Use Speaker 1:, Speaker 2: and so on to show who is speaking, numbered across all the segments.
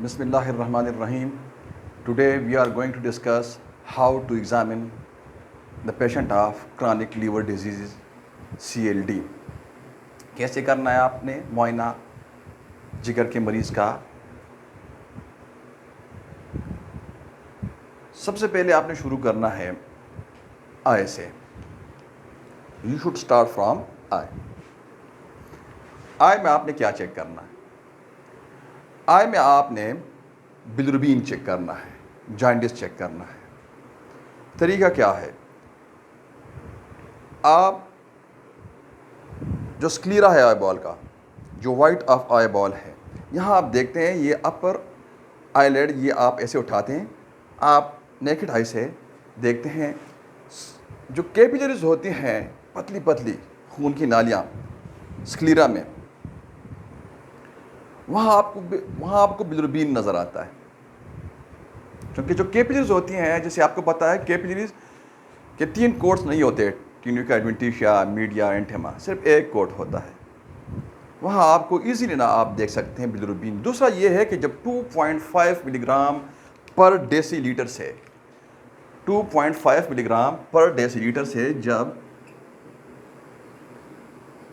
Speaker 1: Bismillahirrahmanirrahim. Today we are going to discuss how to examine the patient of chronic liver diseases CLD. कैसे करना है आपने मुआयना जिगर के मरीज़ का। सबसे पहले आपने शुरू करना है आई से। You should start from I. I में आपने क्या चेक करना है? आई में आपने बिलिरुबिन चेक करना है, जॉन्डिस चेक करना है। तरीका क्या है? आप जो स्क्लीरा है आई बॉल का, जो वाइट ऑफ आई बॉल है, यहाँ आप देखते हैं ये अपर आईलेड, ये आप ऐसे उठाते हैं, आप नेकेड आई से देखते हैं जो कैपिलरीज होती हैं पतली पतली खून की नालियाँ स्क्लीरा में, वहाँ आपको बिलिरुबिन नज़र आता है। क्योंकि जो कैपिलरीज होती हैं, जैसे आपको पता है कैपिलरीज के 3 कोट्स नहीं होते, ट्यूनिका, एडवेंटिशिया, मीडिया, एंटेमा, सिर्फ एक कोट होता है। वहाँ आपको इजीली ना आप देख सकते हैं बिलिरुबिन। दूसरा ये है कि जब 2.5 मिलीग्राम पर डेसीलीटर से 2.5 मिलीग्राम पर डेसीलीटर से जब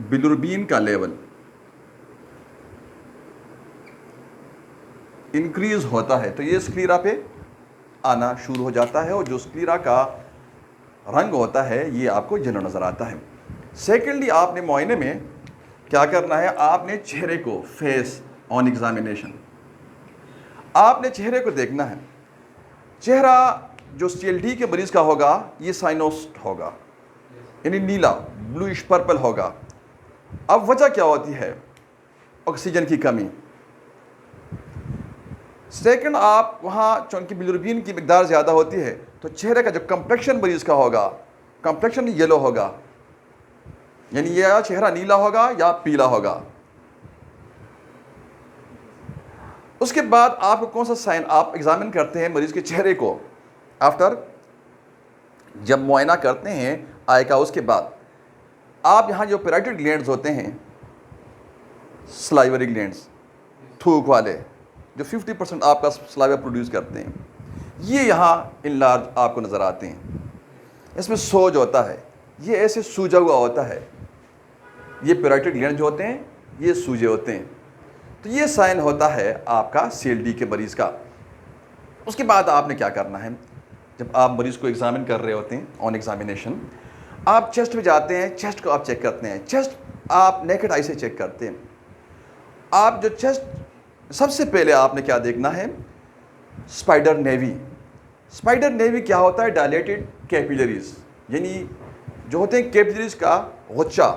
Speaker 1: बिलिरुबिन का लेवल इंक्रीज होता है तो ये स्क्लीरा पे आना शुरू हो जाता है, और जो स्क्लीरा का रंग होता है ये आपको येलो नज़र आता है। सेकेंडली आपने मुआयने में क्या करना है? आपने चेहरे को, फेस ऑन एग्जामिनेशन, आपने चेहरे को देखना है। चेहरा जो CLD के मरीज़ का होगा ये साइनोस्ट होगा, यानी नीला, ब्लूइश पर्पल होगा। अब वजह क्या होती है? ऑक्सीजन की कमी। सेकंड, आप वहाँ चूँकि बिलिरुबिन की मिकदार ज़्यादा होती है तो चेहरे का जो कंप्लेक्शन मरीज़ का होगा, कंप्लेक्शन येलो होगा, यानी या चेहरा नीला होगा या पीला होगा। उसके बाद आपको कौन सा साइन आप एग्जामिन करते हैं मरीज़ के चेहरे को आफ्टर जब मुआयना करते हैं आई का। उसके बाद आप यहाँ जो पैराइटल ग्लैंड्स होते हैं, सलाइवरी ग्लैंड्स, थूक वाले, जो 50% आपका सलाइवा प्रोड्यूस करते हैं, ये यहाँ इनलार्ज आपको नज़र आते हैं। इसमें सोज होता है, ये ऐसे सूजा हुआ होता है। ये पैराइटल ग्लैंड जो होते हैं ये सूजे होते हैं। तो ये साइन होता है आपका CLD के मरीज़ का। उसके बाद आपने क्या करना है? जब आप मरीज़ को एग्जामिन कर रहे होते हैं ऑन एग्जामिनेशन, आप चेस्ट में जाते हैं, चेस्ट को आप चेक करते हैं। चेस्ट आप नेकेड आई से चेक करते हैं। आप जो चेस्ट, सबसे पहले आपने क्या देखना है? Spider navy. स्पाइडर नेवी क्या होता है? डायलेटेड कैपिलरीज, यानी जो होते हैं कैपिलरीज का गुच्छा,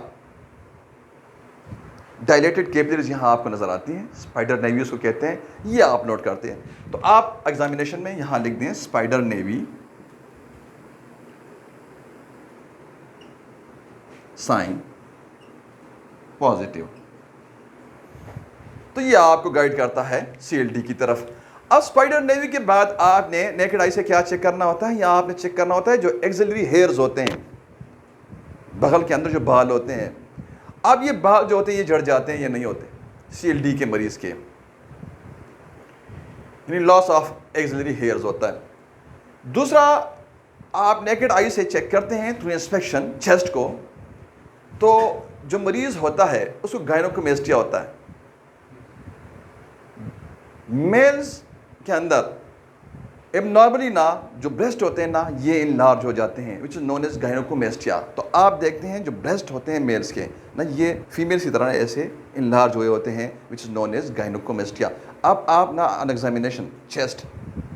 Speaker 1: डायलेटेड कैपिलरीज यहाँ आपको नज़र आती हैं, स्पाइडर नेवी उसको कहते हैं। ये आप नोट करते हैं। तो आप एग्जामिनेशन में यहाँ लिख दें स्पाइडर नेवी, साइन पॉजिटिव। तो ये आपको गाइड करता है CLD की तरफ। अब स्पाइडर नेवी के बाद आपने नेकेड आई से क्या चेक करना होता है? यहाँ आपने चेक करना होता है जो एक्सिलरी हेयर्स होते हैं, बगल के अंदर जो बाल होते हैं। अब ये बाल जो होते हैं ये झड़ जाते हैं या नहीं होते CLD के मरीज़ के, यानी लॉस ऑफ एक्सिलरी हेयर्स होता है। दूसरा, आप नेकेड आई से चेक करते हैं थ्रू इंस्पेक्शन चेस्ट को, तो जो मरीज़ होता है उसको गायनोकोमेस्टिया होता है। मेल्स के अंदर एबनॉर्मली ना जो ब्रेस्ट होते हैं ना ये इनलार्ज हो जाते हैं, which is known as gynaecomastia. तो आप देखते हैं जो ब्रेस्ट होते हैं मेल्स के ना, ये फीमेल्स की तरह ऐसे इनलार्ज हुए होते हैं, which is known as gynaecomastia. अब आप ना ऑन एग्जामिनेशन चेस्ट,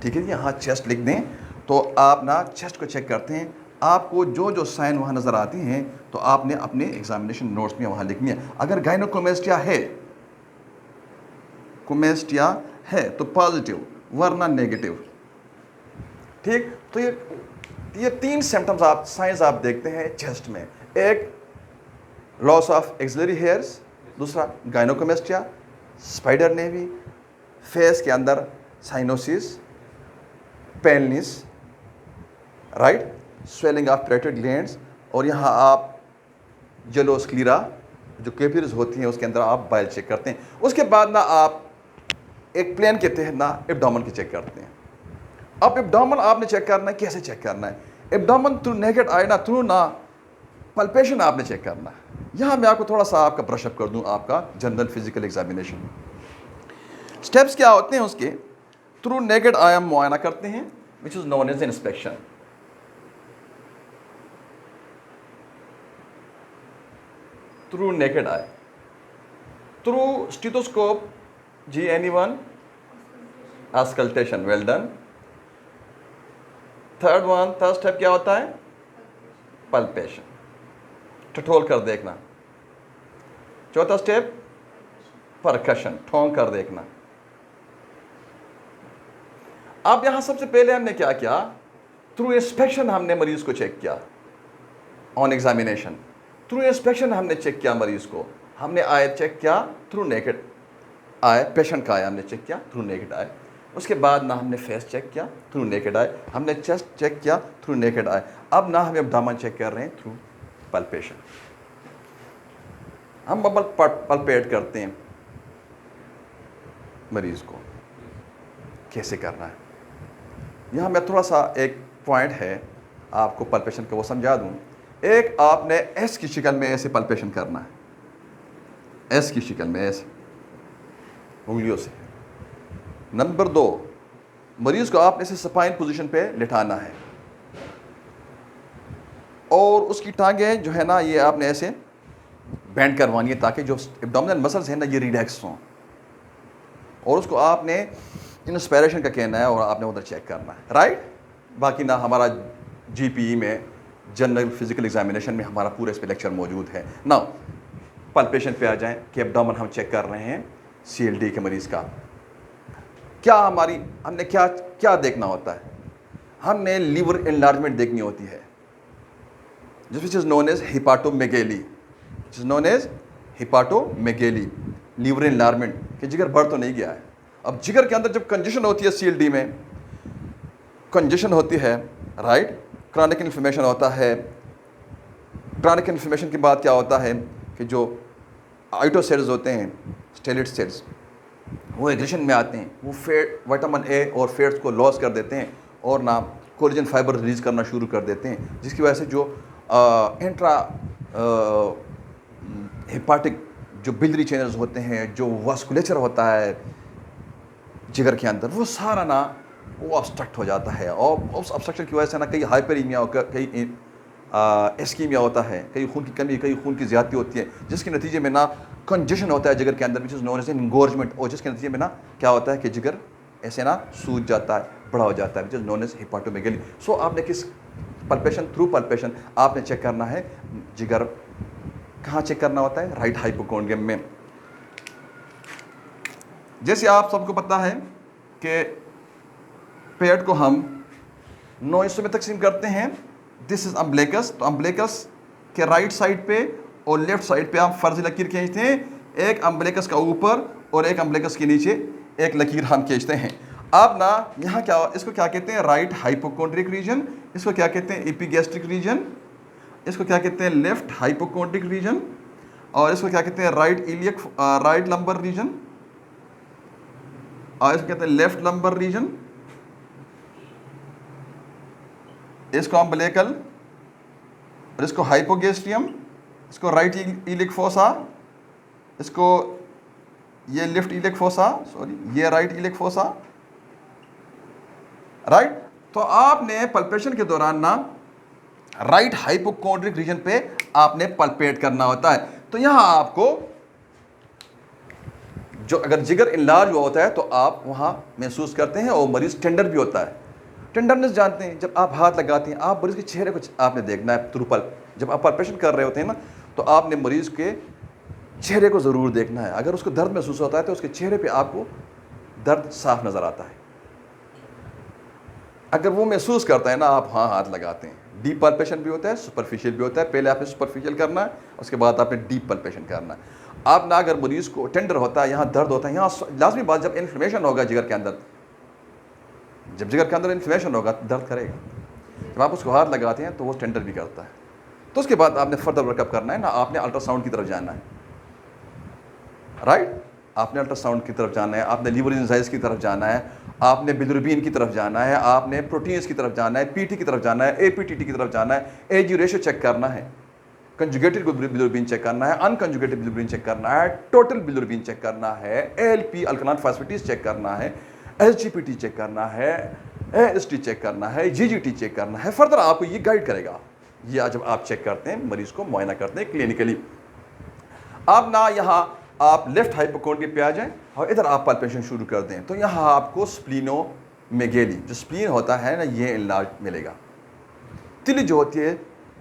Speaker 1: ठीक है, यहाँ चेस्ट लिख दें, तो आप ना चेस्ट को चेक करते हैं। आपको जो जो साइन वहाँ नज़र आती हैं तो आपने अपने एग्जामिनेशन नोट्स में वहाँ लिखनी है। अगर गायनोकोमेस्टिया है, कोमेस्टिया है तो पॉजिटिव, वरना नेगेटिव। ठीक, तो ये 3 सिम्टम्स आप, साइंस आप देखते हैं चेस्ट में। एक लॉस ऑफ एक्सिलरी हेयर्स, दूसरा गायनोकोमेस्टिया, स्पाइडर नेवी, फेस के अंदर cyanosis, paleness, right, swelling of parietal glands, और यहाँ आप येलो स्क्लीरा जो कैपिलरीज होती हैं उसके अंदर आप बाइल चेक करते हैं। उसके बाद ना आप एक प्लेन के तहत ना एब्डोमेन की चेक करते हैं। अब एब्डोमेन आपने चेक करना है, कैसे चेक करना है? एब्डोमेन थ्रू नेकेड आई ना, थ्रू ना पल्पेशन आपने चेक करना है। यहाँ मैं आपको थोड़ा सा आपका ब्रशअप कर दूँ, आपका जनरल फिजिकल एग्जामिनेशन स्टेप्स क्या होते हैं उसके। थ्रू नेकेड आई हम मुआयना करते हैं, which is known as inspection. Through naked eye, through stethoscope, जी anyone, auscultation, well done. Third step क्या होता है? पल्पेशन, टटोल कर देखना। चौथा स्टेप परकशन, ठोंक कर देखना। अब यहां सबसे पहले हमने क्या किया? थ्रू इंस्पेक्शन हमने मरीज को चेक किया ऑन एग्जामिनेशन। थ्रू इंस्पेक्शन हमने चेक किया मरीज को, हमने आय चेक किया थ्रू नेकेड आय, पेशेंट का आय हमने चेक किया थ्रू नेकेड आय। उसके बाद ना हमने फेस चेक किया थ्रू नेकेड आय, हमने चेस्ट चेक किया थ्रू नेकेड आय। अब ना हम एब्डोमेन चेक कर रहे हैं थ्रू पल्पेशन। हम पल्पेट करते हैं मरीज को, कैसे करना है। यहाँ मैं थोड़ा सा एक पॉइंट है आपको पल्पेशन का वो समझा दूँ। एक आपने एस की शक्ल में ऐसे पल्पेशन करना है, एस की शक्ल में ऐसे उंगलियों से। नंबर 2, मरीज को आपने ऐसे सपाइन पोजीशन पे लिटाना है और उसकी टांगें जो है ना ये आपने ऐसे बेंड करवानी है ताकि जो एब्डोमिनल मसल्स हैं ना ये रिलैक्स हों। और उसको आपने इंस्पिरेशन का कहना है और आपने उधर चेक करना है, राइट। बाकी ना हमारा जीपीई में जनरल फिजिकल एग्जामिनेशन में हमारा पूरा इस पर लेक्चर मौजूद है। ना पल्पेशन पे आ जाएं कि एब्डोमेन हम चेक कर रहे हैं सीएलडी के मरीज़ का। क्या हमने क्या क्या देखना होता है? हमने लीवर एनलार्जमेंट देखनी होती है, which is known as hepatomegaly, which is known as hepatomegaly, liver enlargement कि जिगर बढ़ तो नहीं गया है। अब जिगर के अंदर जब कंजेशन होती है, सीएलडी में कंजेशन होती है, राइट, क्रॉनिक इन्फ्लेमेशन होता है। क्रॉनिक इन्फ्लेमेशन के बाद क्या होता है कि जो आइटो सेल्स होते हैं, स्टेलिड सेल्स, वो एग्रेशन में आते हैं, वो विटामिन ए और फैट्स को लॉस कर देते हैं और ना कोलेजन फाइबर रिलीज़ करना शुरू कर देते हैं, जिसकी वजह से जो इंट्रा हेपाटिक जो बिलरी चैनल्स होते हैं, जो वास्कुलेचर होता है जिगर के अंदर, वो सारा ना वो ऑब्स्ट्रक्ट हो जाता है। और उस ऑब्स्ट्रक्शन की वजह से ना कई हाइपरीमिया होकर कई एस्कीमिया होता है, कई खून की कमी, कई खून की ज़्यादती होती है, जिसके नतीजे में ना कंजेशन होता है जिगर के अंदर, विच इज़ नोन एज एनगोर्जमेंट, और जिसके नतीजे में ना क्या होता है कि जिगर ऐसे ना सूज जाता है, बड़ा हो जाता है, विच इज़ नोन एज हिपाटोमेगेली। सो आपने किस पल्पेशन, थ्रू पल्पेशन आपने चेक करना है जिगर। कहाँ चेक करना होता है? राइट हाइपोकोंड्रियम में। जैसे आप सबको पता है कि पेट को हम 9 हिस्सों में तकसीम करते हैं। दिस इज अम्बलिकस, तो अम्बलिकस के राइट साइड पे और लेफ्ट साइड पे आप फर्ज लकीर खींचते हैं, एक अम्बलिकस का ऊपर और एक अम्बलिकस के नीचे एक लकीर हम खींचते हैं। अब ना यहाँ क्या, इसको क्या कहते हैं? राइट हाइपोकोंड्रिक रीजन, इसको क्या कहते हैं? एपिगैस्ट्रिक रीजन, इसको क्या कहते हैं? लेफ्ट हाइपोकोंड्रिक रीजन, और इसको क्या कहते हैं? राइट लंबर रीजन, और इसको कहते हैं लेफ्ट लंबर रीजन, इसको अम्बलिकल, और इसको हाइपोगैस्ट्रियम, इसको राइट इलिक फोसा, इसको ये लेफ्ट इलिक फोसा, सॉरी ये राइट इलिक फोसा, राइट। तो आपने पल्पेशन के दौरान ना राइट हाइपोकोंड्रिक रीजन पे आपने पल्पेट करना होता है। तो यहां आपको जो अगर जिगर इनलार्ज हुआ होता है तो आप वहां महसूस करते हैं, और मरीज टेंडर भी होता है। टेंडरनेस जानते हैं, जब आप हाथ लगाते हैं, आप मरीज के चेहरे को आपने देखना है थ्रू जब आप पल्पेशन कर रहे होते हैं ना, तो आपने मरीज के चेहरे को ज़रूर देखना है। अगर उसको दर्द महसूस होता है तो उसके चेहरे पे आपको दर्द साफ नज़र आता है। अगर वो महसूस करता है ना, आप हाँ हाथ लगाते हैं। डीप पल्पेशन भी होता है, सुपरफिशियल भी होता है। पहले आपने सुपरफिशियल करना है, उसके बाद आपने डीप पल्पेशन करना है। आप ना अगर मरीज़ को टेंडर होता है, यहाँ दर्द होता है, यहाँ लाजमी बात, जब इन्फ्लेमेशन होगा जिगर के अंदर, जब जिगर के अंदर इन्फ्लेमेशन होगा तो दर्द करेगा। जब आप उसको हाथ लगाते हैं तो वो टेंडर भी करता है। तो उसके बाद आपने फर्दर वर्कअप करना है ना, आपने अल्ट्रासाउंड की तरफ जाना है, राइट। आपने अल्ट्रासाउंड की तरफ जाना है, आपने लीवर एंजाइम्स की तरफ जाना है, आपने बिलिरुबिन की तरफ जाना है, आपने प्रोटीन्स की तरफ जाना है, पीटी की तरफ जाना है, एपीटीटी की तरफ जाना है, एजी रेशो चेक करना है, कंजुगेटेड बिलिरुबिन चेक करना है, अनकंजुगेटेड बिलिरुबिन चेक करना है, टोटल बिलिरुबिन चेक करना है, एएलपी अल्कलाइन फास्फेटेज चेक करना है, एसजीपीटी चेक करना है, एएसटी चेक करना है, जीजीटी चेक करना है। फर्दर आपको ये गाइड करेगा। ये जब आप चेक करते हैं, मरीज को मुआयना करते हैं क्लिनिकली, आप ना यहाँ आप लेफ्ट हाइपोकोंड्रिया पे आ जाएं और इधर आप पाल्पेशन शुरू कर दें, तो यहाँ आपको स्प्लीनोमेगेली, जो स्प्लीन होता है ना, ये इलाज मिलेगा। तिल जो होती है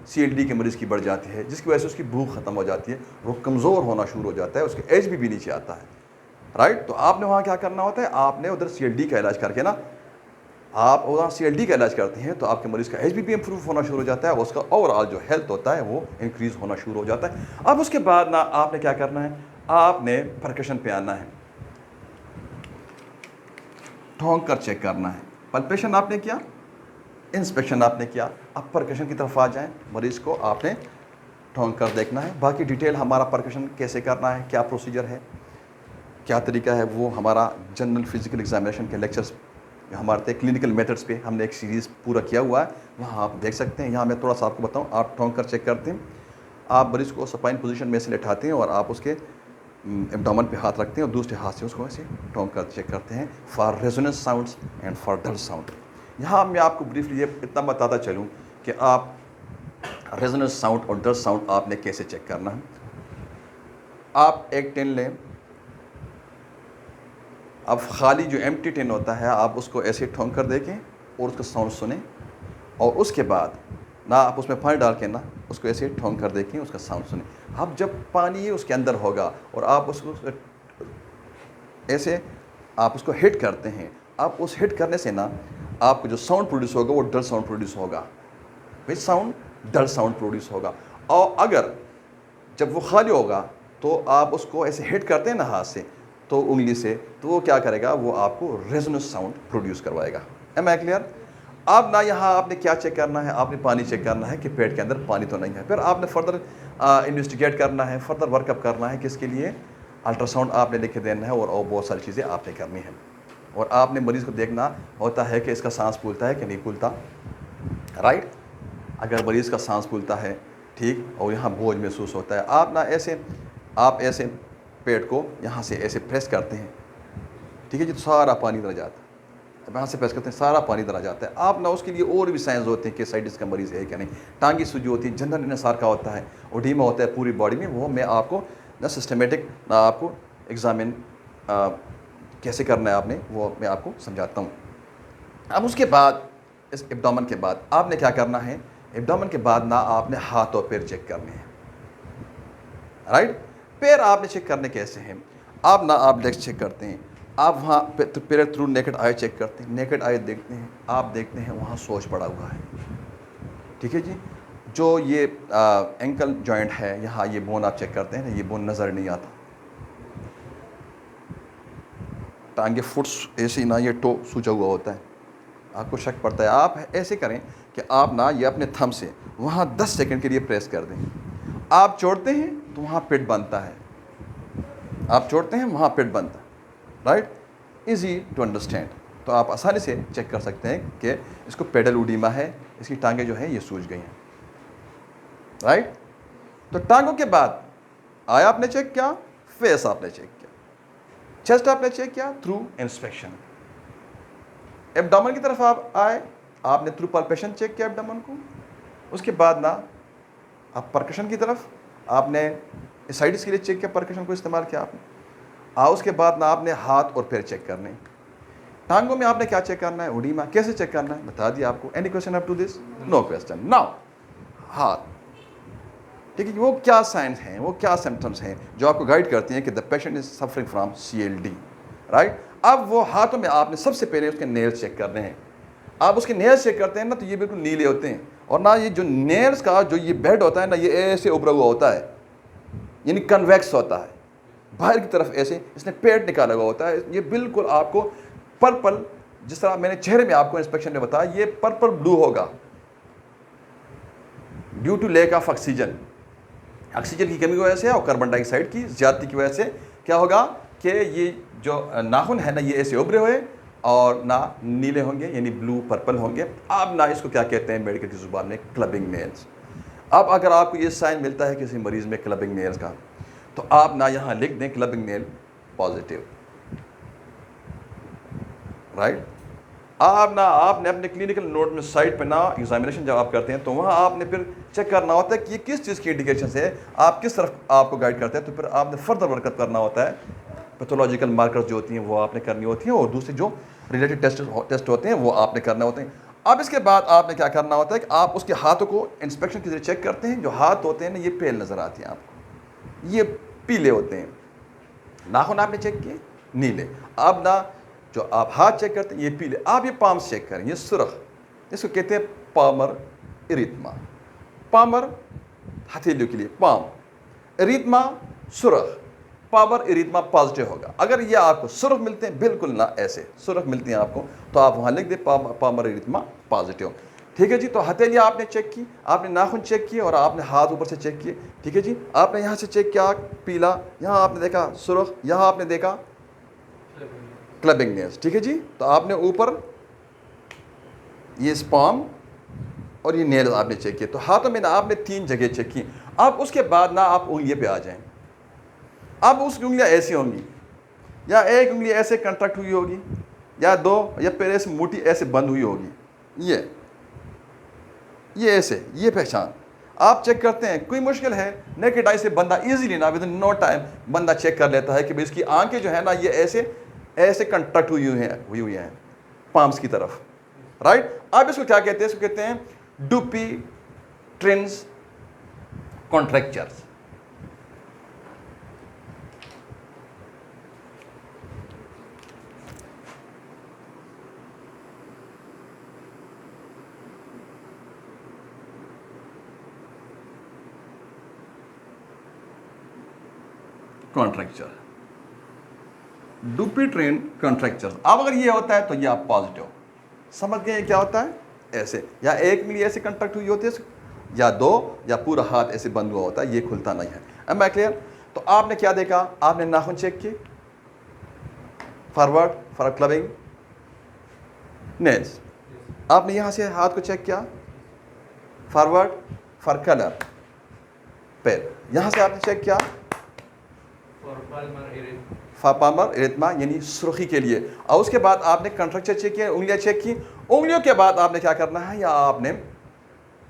Speaker 1: CLD के मरीज़ की बढ़ जाती है, जिसकी वजह से उसकी भूख ख़त्म हो जाती है, वो कमज़ोर होना शुरू हो जाता है, उसके एज भी नीचे आता है, राइट। तो आपने वहाँ क्या करना होता है, आपने उधर CLD का इलाज करके ना, आप वहाँ CLD का इलाज करते हैं तो आपके मरीज़ का एच भी इम्प्रूव होना शुरू हो जाता है, उसका ओवरऑल जो हेल्थ होता है वो इंक्रीज़ होना शुरू हो जाता है। अब उसके बाद ना आपने क्या करना है, आपने परकशन पे आना है, ठोंक कर चेक करना है। पल्पेशन आपने किया, इंस्पेक्शन आपने किया, अब परकशन की तरफ आ जाएं, मरीज़ को आपने ठोंक कर देखना है। बाकी डिटेल हमारा परकशन कैसे करना है, क्या प्रोसीजर है, क्या तरीका है, वो हमारा जनरल फिजिकल एग्जामिनेशन के लेक्चर्स हमारे थे, क्लिनिकल मेथड्स पे हमने एक सीरीज़ पूरा किया हुआ है, वहाँ आप देख सकते हैं। यहाँ मैं थोड़ा सा आपको बताऊँ, आप ठोंक कर चेक करते हैं, आप मरीज़ को सपाइन पोजीशन में से लेटाते हैं और आप उसके एब्डोमेन पे हाथ रखते हैं और दूसरे हाथ से उसको ऐसे ठोंक कर चेक करते हैं for resonance sounds and for dull sound. यहाँ मैं आपको ब्रीफली ये इतना बताता चलूँ कि आप रेजोनेंस साउंड और डल साउंड आपने कैसे चेक करना है। आप एक टिन लें, अब खाली जो एम्प्टी टिन होता है आप उसको ऐसे ठोंक कर देखें और उसका साउंड सुने, और उसके बाद ना आप उसमें पानी डाल के ना उसको ऐसे ठोंक कर देखें, उसका साउंड सुने। अब जब पानी उसके अंदर होगा और आप उसको ऐसे आप उसको हिट करते हैं, आप उस हिट करने से ना आपको जो साउंड प्रोड्यूस होगा वो डल साउंड प्रोड्यूस होगा, which sound, dull sound produce होगा। और अगर जब वो खाली होगा तो आप उसको ऐसे हिट करते हैं ना हाथ से, तो उंगली से, तो वो क्या करेगा, वो आपको रेजोनेंस साउंड प्रोड्यूस करवाएगा। Am I clear. अब ना यहाँ आपने क्या चेक करना है, आपने पानी चेक करना है कि पेट के अंदर पानी तो नहीं है। फिर आपने फर्दर इन्वेस्टिगेट करना है, फर्दर वर्कअप करना है, किसके लिए, अल्ट्रासाउंड आपने लिख के देना है, और बहुत सारी चीज़ें आपने करनी है। और आपने मरीज़ को देखना होता है कि इसका सांस फूलता है कि नहीं फूलता, राइट। अगर मरीज़ का सांस फूलता है, ठीक, और यहाँ बोझ महसूस होता है, आप ना ऐसे, आप ऐसे पेट को यहाँ से ऐसे प्रेस करते हैं, ठीक है जी, तो सारा पानी इधर जाता है। अब यहाँ से प्रेस करते हैं, सारा पानी इधर आ जाता है। आप ना उसके लिए और भी साइंस होते हैं कि साइटिस का मरीज़ है क्या नहीं, टांगी सूजी होती है, जनरल इन्हिसार का होता है, ओडीमा होता है पूरी बॉडी में, वो मैं आपको ना सिस्टमेटिक ना आपको एग्जामिन कैसे करना है आपने, वो मैं आपको समझाता हूँ। अब उसके बाद इस एब्डोमेन के बाद आपने क्या करना है, एब्डोमेन के बाद ना आपने हाथ और पैर चेक करने हैं, राइट। पैर आपने चेक करने कैसे हैं, आप ना आप लेग्स चेक करते हैं, आप वहाँ पैर थ्रू नेकेड आई चेक करते हैं, नेकेड आई देखते हैं, आप देखते हैं वहाँ सोज पड़ा हुआ है, ठीक है जी। जो ये एंकल जॉइंट है, यहाँ ये बोन आप चेक करते हैं ना, ये बोन नज़र नहीं आता, टांगे फुट्स ऐसे ना, ये टो सूजा हुआ होता है, आपको शक पड़ता है, आप ऐसे करें कि आप ना ये अपने थंब से वहाँ 10 सेकंड के लिए प्रेस कर दें। आप छोड़ते हैं तो वहाँ पेट बनता है, आप छोड़ते हैं वहाँ पेट बनता है, राइट, इजी टू अंडरस्टैंड। तो आप आसानी से चेक कर सकते हैं कि इसको पेडल उडीमा है, इसकी टांगें जो हैं ये सूज गई हैं, राइट। तो टांगों के बाद आया आपने चेक किया, फेस आपने चेक किया, चेस्ट आपने चेक किया थ्रू इंस्पेक्शन, एब्डोमेन की तरफ आप आए, आपने थ्रू पाल्पेशन चेक किया एब्डोमेन को, उसके बाद ना आप परकशन की तरफ आपने साइड्स के लिए चेक किया, परकशन को इस्तेमाल किया आपने, उसके बाद ना आपने हाथ और पैर चेक करने। टांगों में आपने क्या चेक करना है, ओडीमा कैसे चेक करना है बता दिया आपको। Any question up to this? No question. Now हाथ, ठीक है, वो क्या साइंस हैं, वो क्या सिम्टम्स हैं जो आपको गाइड करती हैं कि the patient is suffering from CLD, right. अब वो हाथों में आपने सबसे पहले उसके नेल्स चेक करने हैं। आप उसके नेल्स चेक करते हैं ना, तो ये बिल्कुल नीले होते हैं, और ना ये जो नेल्स का जो ये बेड होता है ना, ये ऐसे उभरा हुआ होता है, यानी कन्वेक्स होता है, बाहर की तरफ ऐसे इसने पेट निकाला हुआ होता है। ये बिल्कुल आपको पर्पल, जिस तरह मैंने चेहरे में आपको इंस्पेक्शन में बताया, ये पर्पल ब्लू होगा due to lack of oxygen, oxygen की कमी की वजह से और कार्बन डाइऑक्साइड की ज़्यादती की वजह से क्या होगा, कि ये जो नाखून है ना ये ऐसे उभरे हुए और ना नीले होंगे यानी ब्लू पर्पल होंगे। अब ना इसको क्या कहते हैं मेडिकल की ज़ुबान में, क्लबिंग नेल्स। अब अगर आपको ये साइन मिलता है किसी मरीज़ में क्लबिंग नेल्स का, तो आप ना यहाँ लिख दें क्लबिंग नेल पॉजिटिव, राइट। आपने अपने क्लिनिकल नोट में साइट पे ना एग्जामिनेशन जब आप करते हैं तो वहाँ आपने फिर चेक करना होता है कि ये किस चीज़ की इंडिकेशन है, आप किस तरफ आपको गाइड करते हैं। तो फिर आपने फर्दर वर्कअप करना होता है, पैथोलॉजिकल मार्कर्स जो होती हैं वो आपने करनी होती हैं, और दूसरे जो रिलेटेड टेस्ट होते हैं वो आपने करने होते हैं। अब इसके बाद आपने क्या करना होता है कि आप उसके हाथों को इंस्पेक्शन के जरिए चेक करते हैं। जो हाथ होते हैं ना ये पेल नज़र आती हैं आपको, ये पीले होते हैं। नाखून आपने चेक किए नीले, अब ना जो आप हाथ चेक करते हैं ये पीले। आप ये पाम्स चेक करें, ये सुर्ख, इसको कहते हैं पामर इरिथमा। पामर हथेलियों के लिए पाम, इरिथमा सुर्ख, पामर इरिथमा पॉजिटिव होगा। अगर ये आपको सुर्ख मिलते हैं, बिल्कुल ना ऐसे सुर्ख मिलती हैं आपको, तो आप वहाँ लिख दें पामर इरिथमा पॉजिटिव। ठीक है जी। तो हथेलियाँ आपने चेक की, आपने नाखून चेक किए और आपने हाथ ऊपर से चेक किए। ठीक है जी। आपने यहाँ से चेक किया पीला, यहाँ आपने देखा सुर्ख, यहाँ आपने देखा क्लबिंग नेल्स। ठीक है जी। तो आपने ऊपर ये स्पाम और ये नेल्स आपने चेक किए। तो हाथों में ना आपने 3 जगह चेक की। अब उसके बाद ना आप उंगलियों पे आ जाएं। अब उसकी उंगलियां ऐसी होंगी, या एक उंगली ऐसे कंट्रैक्ट हुई होगी, या 2 या पैर ऐसे मुट्ठी ऐसे बंद हुई होगी। ये ऐसे, ये पहचान आप चेक करते हैं। कोई मुश्किल है, नेकेड आई से बंदा इजीली ना विद इन नो टाइम बंदा चेक कर लेता है कि भाई इसकी आंखें जो है ना ये ऐसे कंट्रैक्ट हुई हुई हैं पाम्स की तरफ, राइट। अब इसको क्या कहते हैं? इसको कहते हैं Dupuytren's contractures. Contracture, Dupuytren contracture. अब अगर ये होता है तो ये आप पॉजिटिव समझ गए क्या होता है। ऐसे, या एक उंगली ऐसे कंट्रैक्ट हुई होती है, या 2, या पूरा हाथ ऐसे बंद हुआ होता है, ये खुलता नहीं है। Am I clear? तो आपने क्या देखा? आपने नाखून चेक किए, फॉरवर्ड फॉर क्लबिंग नेल्स। आपने यहाँ से हाथ को चेक किया, फॉरवर्ड फॉर कलर पैर। यहाँ से आपने चेक किया पामर इरिथमा यानी सुर्खी के लिए। और उसके बाद आपने कंट्रैक्चर चेक किया, उंगलियां चेक की। उंगलियों के बाद आपने क्या करना है, या आपने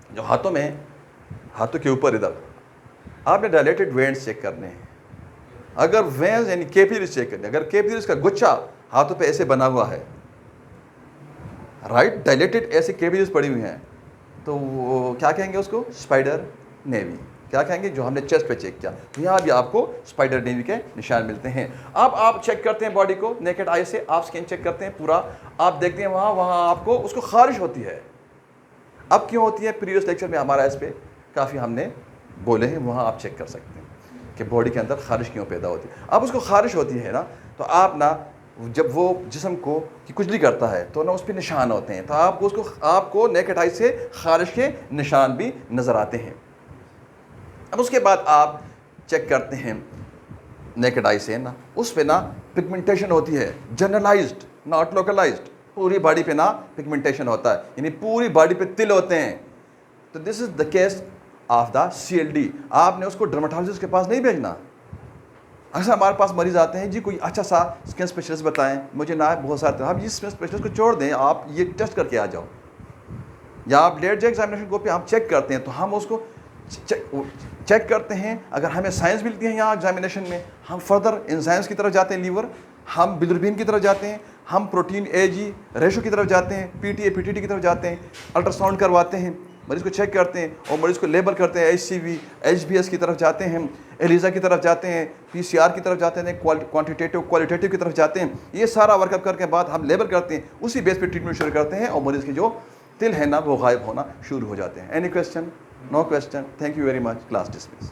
Speaker 1: जो हाथों के ऊपर इधर आपने डायलेटेड वेन्स चेक करने हैं। अगर वेन्स यानी कैपिलरीज चेक करने, अगर कैपिलरीज का गुच्छा हाथों पे ऐसे बना हुआ है, राइट, डायलेटेड ऐसे कैपिलरीज पड़ी हुई हैं, तो वो क्या कहेंगे उसको? Spider navy. क्या कहेंगे? जो हमने चेस्ट पे चेक किया, तो यहाँ भी आपको स्पाइडर नेवी के निशान मिलते हैं। अब आप चेक करते हैं बॉडी को नेकेड आई से, आप स्किन चेक करते हैं पूरा, आप देखते हैं वहाँ आपको उसको खारिश होती है। अब क्यों होती है? प्रीवियस लेक्चर में हमारा इस पर काफ़ी हमने बोले हैं, वहाँ आप चेक कर सकते हैं कि बॉडी के अंदर खारिश क्यों पैदा होती है। अब उसको खारिश होती है ना, तो आप ना जब वो जिस्म को की कुचली करता है तो ना उस पर निशान होते हैं, तो आपको नेकेड आई से खारिश के निशान भी नज़र आते हैं। अब उसके बाद आप चेक करते हैं नेकेड आई से ना, उस पे ना पिगमेंटेशन होती है, जनरलाइज्ड नॉट लोकलाइज्ड। पूरी बॉडी पे ना पिगमेंटेशन होता है, यानी पूरी बॉडी पे तिल होते हैं। तो this is the case of the CLD। आपने उसको डर्मेटोलॉजिस्ट के पास नहीं भेजना। अक्सर हमारे पास मरीज आते हैं, जी कोई अच्छा सा स्किन स्पेशलिस्ट बताएं, मुझे ना बहुत सारे। आप इस स्पेशलिस्ट को छोड़ दें, आप ये टेस्ट करके आ जाओ, या आप लेट जाए एग्जामिनेशन को पे हम चेक करते हैं, तो हम उसको चेक करते हैं। अगर हमें साइंस मिलती है यहाँ एग्जामिनेशन में, हम फर्दर एंजाइम्स की तरफ जाते हैं, लीवर, हम बिलिरुबिन की तरफ जाते हैं, हम प्रोटीन AG रेशो की तरफ जाते हैं, PTA PTT की तरफ जाते हैं, अल्ट्रासाउंड करवाते हैं, मरीज़ को चेक करते हैं और मरीज़ को लेबल करते हैं। HCV HBS की तरफ जाते हैं, एलिजा की तरफ जाते हैं, PCR की तरफ जाते हैं, क्वांटिटेटिव क्वालिटेटिव की तरफ जाते हैं। ये सारा वर्कअप करके बाद हम लेबल करते हैं, उसी बेस पर ट्रीटमेंट शुरू करते हैं और मरीज़ के जो तिल है ना वो गायब होना शुरू हो जाते हैं। Any question? No question. Thank you very much. Class dismissed.